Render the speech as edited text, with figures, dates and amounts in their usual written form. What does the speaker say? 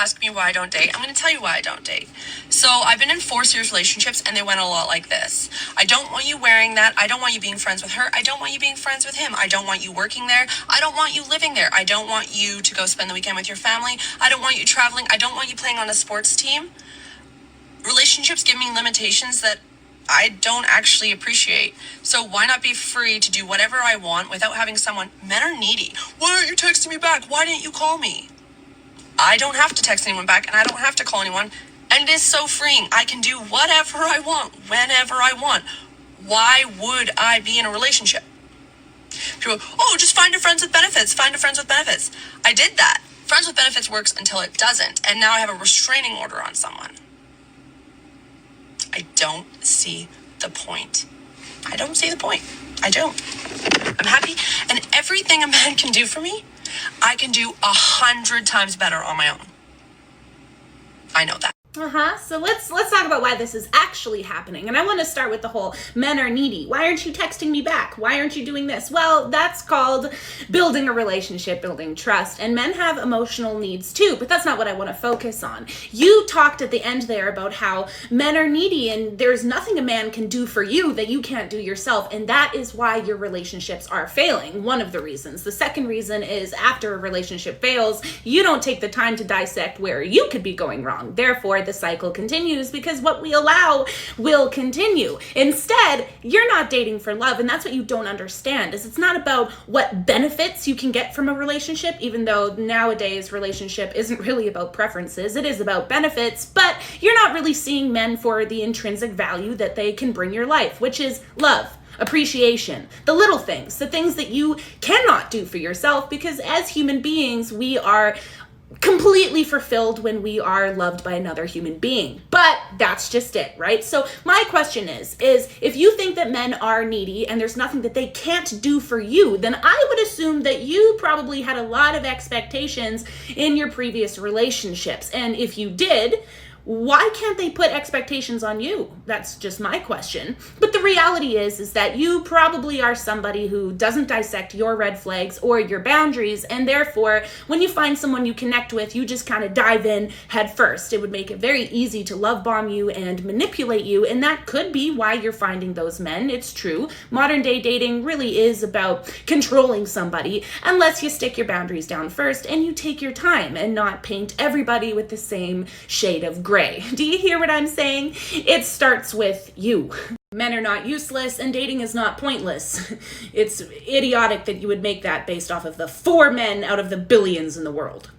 ask me why I don't date, I'm going to tell you why I don't date. So I've been in 4 serious relationships, and they went a lot like this. I don't want you wearing that. I don't want you being friends with her. I don't want you being friends with him. I don't want you working there. I don't want you living there. I don't want you to go spend the weekend with your family. I don't want you traveling. I don't want you playing on a sports team. Relationships give me limitations that I don't actually appreciate. So why not be free to do whatever I want without having someone... Men are needy. Why aren't you texting me back? Why didn't you call me? I don't have to text anyone back, and I don't have to call anyone. And it is so freeing. I can do whatever I want, whenever I want. Why would I be in a relationship? People go, oh, just find a friends with benefits. Find a friends with benefits. I did that. Friends with benefits works until it doesn't. And now I have a restraining order on someone. I don't see the point. I don't see the point. I don't. I'm happy. And everything a man can do for me, I can do 100 times better on my own. I know that. So let's talk about why this is actually happening. And I want to start with the whole men are needy. Why aren't you texting me back? Why aren't you doing this? Well, that's called building a relationship, building trust. And men have emotional needs too, but that's not what I want to focus on. You talked at the end there about how men are needy and there's nothing a man can do for you that you can't do yourself. And that is why your relationships are failing. One of the reasons. The second reason is after a relationship fails, you don't take the time to dissect where you could be going wrong. Therefore, the cycle continues because what we allow will continue. Instead, you're not dating for love, and that's what you don't understand, is it's not about what benefits you can get from a relationship, even though nowadays relationship isn't really about preferences, it is about benefits, but you're not really seeing men for the intrinsic value that they can bring your life, which is love, appreciation, the little things, the things that you cannot do for yourself, because as human beings, we are completely fulfilled when we are loved by another human being. But that's just it, right? So my question is if you think that men are needy and there's nothing that they can't do for you, then I would assume that you probably had a lot of expectations in your previous relationships. And if you did, why can't they put expectations on you? That's just my question. But the reality is that you probably are somebody who doesn't dissect your red flags or your boundaries, and therefore, when you find someone you connect with, you just kind of dive in head first. It would make it very easy to love bomb you and manipulate you, and that could be why you're finding those men. It's true. Modern day dating really is about controlling somebody, unless you stick your boundaries down first and you take your time and not paint everybody with the same shade of gray. Do you hear what I'm saying? It starts with you. Men are not useless and dating is not pointless. It's idiotic that you would make that based off of the 4 men out of the billions in the world.